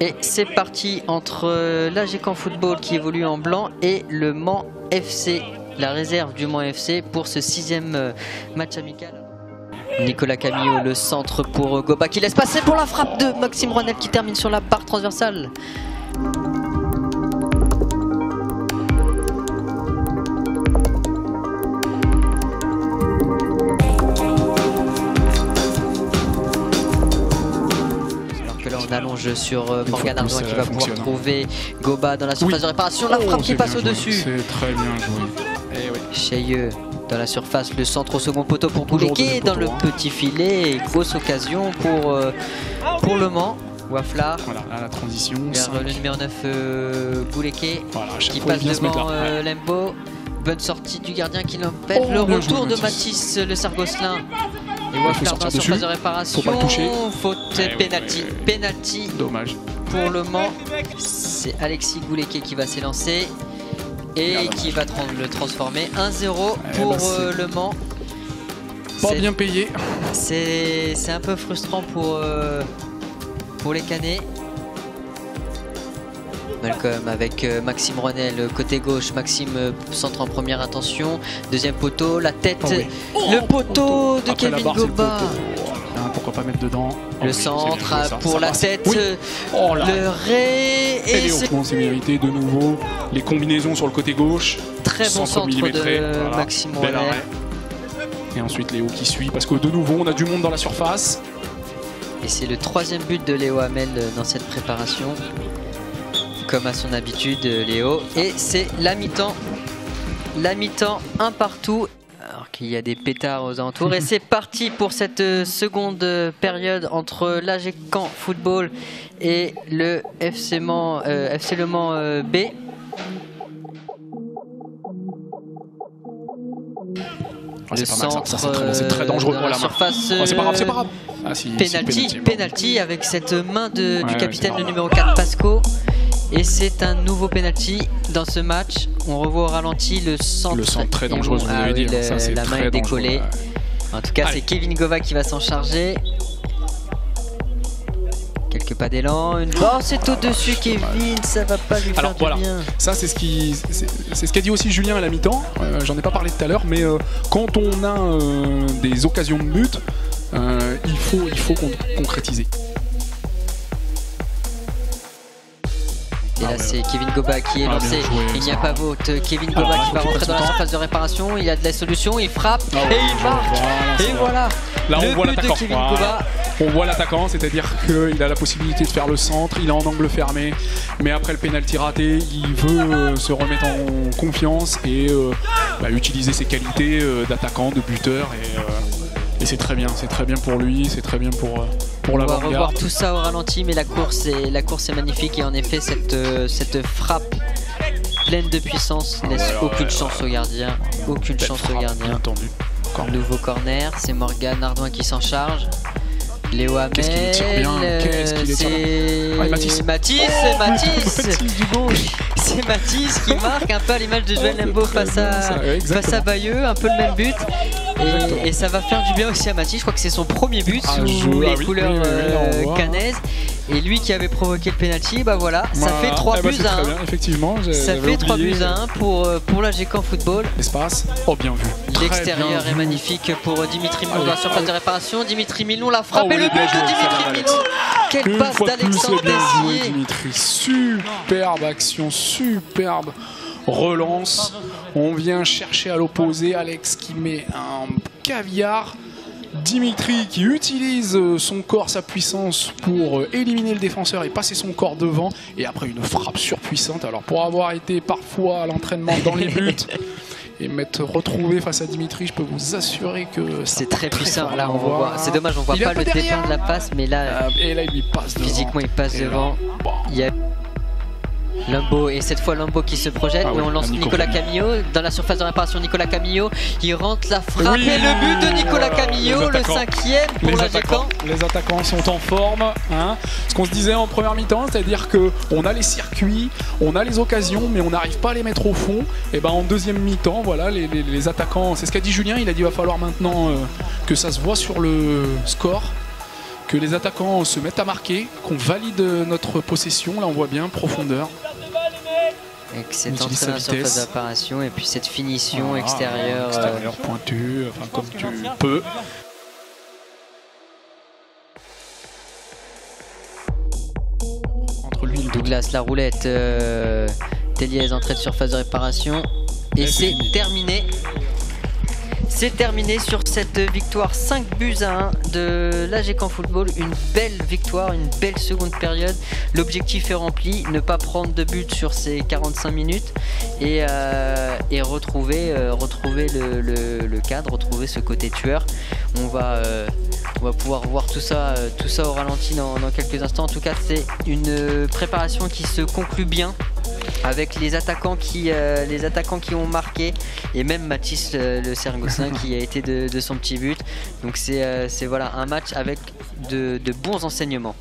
Et c'est parti entre l'AG-Caen Football qui évolue en blanc et le Mans FC, la réserve du Mans FC pour ce 6e match amical. Nicolas Camillo, le centre pour Goba qui laisse passer pour la frappe de Maxime Rouanel qui termine sur la barre transversale. On allonge sur Morgan Ardouin qui va pouvoir trouver Goba dans la surface de réparation. La frappe qui passe au-dessus. C'est très bien joué. Cheyeux dans la surface, le centre au second poteau pour Gouléké dans le petit filet. Grosse occasion pour le Mans. Waflar. Voilà, à la transition. Vers le numéro 9 Gouléké qui passe devant Lembo. Bonne sortie du gardien qui l'empêche. Le retour de Mathis, le Sargosselin. Et Waflar dans la surface de réparation. Faut pas toucher. Faute, penalty. Penalty. Dommage. Pour le Mans. C'est Alexis Gouléké qui va s'élancer et qui va le transformer. 1-0 pour le Mans. Pas bien payé. C'est un peu frustrant pour les Canets. Malcolm avec Maxime Rouanel côté gauche. Maxime centre en première intention. Deuxième poteau, la tête, le poteau de Kevin Goba. Pourquoi pas mettre dedans. Le centre pour la tête. Le ré. Et c'est mérité de nouveau. Les combinaisons sur le côté gauche. Très bon centre de Maxime Rouanel. Et ensuite Léo qui suit parce que de nouveau on a du monde dans la surface. Et c'est le 3e but de Léo Hamel dans cette préparation. Comme à son habitude, Léo. Et c'est la mi-temps. La mi-temps, un partout. Alors qu'il y a des pétards aux alentours. Et c'est parti pour cette seconde période entre l'AG-Caen Football et le FC Le Mans B. Le centre, c'est très dangereux pour la surface. C'est pas grave, c'est pas grave. Penalty avec cette main du capitaine, le numéro 4, Pasco. Et c'est un nouveau penalty dans ce match. On revoit au ralenti le centre. Le centre très dangereux, vous avez dit. La main est décollée. En tout cas, c'est Kevin Goba qui va s'en charger. Quelques pas d'élan. Oh, c'est au-dessus, Kevin. Ça va pas lui faire du bien. Ça, c'est ce qu'a dit aussi Julien à la mi-temps. J'en ai pas parlé tout à l'heure, mais quand on a des occasions de but, il faut concrétiser. Et là c'est Kevin Goba qui est lancé, il n'y a pas vote. Kevin Goba qui va rentrer dans la surface de réparation, il a de la solution, il frappe et il marque. Et voilà, là on voit l'attaquant. On voit l'attaquant, c'est-à-dire qu'il a la possibilité de faire le centre, il est en angle fermé, mais après le pénalty raté, il veut se remettre en confiance et utiliser ses qualités d'attaquant, de buteur. Et c'est très bien pour lui, c'est très bien pour l'avant-garde. On va revoir tout ça au ralenti, mais la course est magnifique et en effet cette frappe pleine de puissance laisse aucune chance au gardien. Aucune chance au gardien. Nouveau corner, c'est Morgan Ardouin qui s'en charge. Léo Hamel, c'est Mathis du gauche. C'est Mathis qui marque un peu à l'image de Joël Lembo face à Bayeux, un peu le même but. Et ça va faire du bien aussi à Mathis. Je crois que c'est son premier but sous les couleurs canaises. Et lui qui avait provoqué le penalty, bah voilà, ça fait 3 buts à 1. Effectivement, ça fait 3 buts à 1 pour l'AG-Caen Football. Espace, bien vu. L'extérieur est magnifique pour Dimitri Milon dans la surface de réparation. Dimitri Milon l'a frappé, le but de Dimitri Milon. Quelle passe d'Alexandre Dessier. Dimitri, superbe action, superbe relance. On vient chercher à l'opposé, Alex qui met un caviar. Dimitri qui utilise son corps, sa puissance pour éliminer le défenseur et passer son corps devant. Et après une frappe surpuissante. Alors pour avoir été parfois à l'entraînement dans les buts et m'être retrouvé face à Dimitri, je peux vous assurer que c'est très puissant. Là on voit, c'est dommage, on voit pas le départ de la passe, mais là, et là il lui passe devant. Physiquement il passe devant. Il y a Lembo et cette fois Lembo qui se projette et on lance Nicolas Camillo dans la surface de réparation. Nicolas Camillo, il rentre la frappe et le but de Nicolas Camillo, le 5e pour l'AG-Caen. Les attaquants sont en forme, hein. Ce qu'on se disait en première mi-temps, c'est-à-dire qu'on a les circuits, on a les occasions, mais on n'arrive pas à les mettre au fond. Et ben en deuxième mi-temps, voilà, les attaquants, c'est ce qu'a dit Julien, il a dit il va falloir maintenant que ça se voit sur le score, que les attaquants se mettent à marquer, qu'on valide notre possession. Là, on voit bien, profondeur. Avec cette entrée dans la surface d'apparition et puis cette finition extérieure. Extérieure, pointue, enfin, comme tu peux. Entre lui et le Douglas, la roulette. Téliez, entrée de surface de réparation. Et c'est terminé. C'est terminé sur cette victoire 5-1 de l'AG Caen Football. Une belle victoire, une belle seconde période. L'objectif est rempli, ne pas prendre de but sur ces 45 minutes et retrouver le cadre, retrouver ce côté tueur. On va pouvoir voir tout ça au ralenti dans quelques instants. En tout cas, c'est une préparation qui se conclut bien, avec les attaquants qui ont marqué, et même Mathis le Sergossin qui a été de son petit but. Donc c'est voilà un match avec de bons enseignements.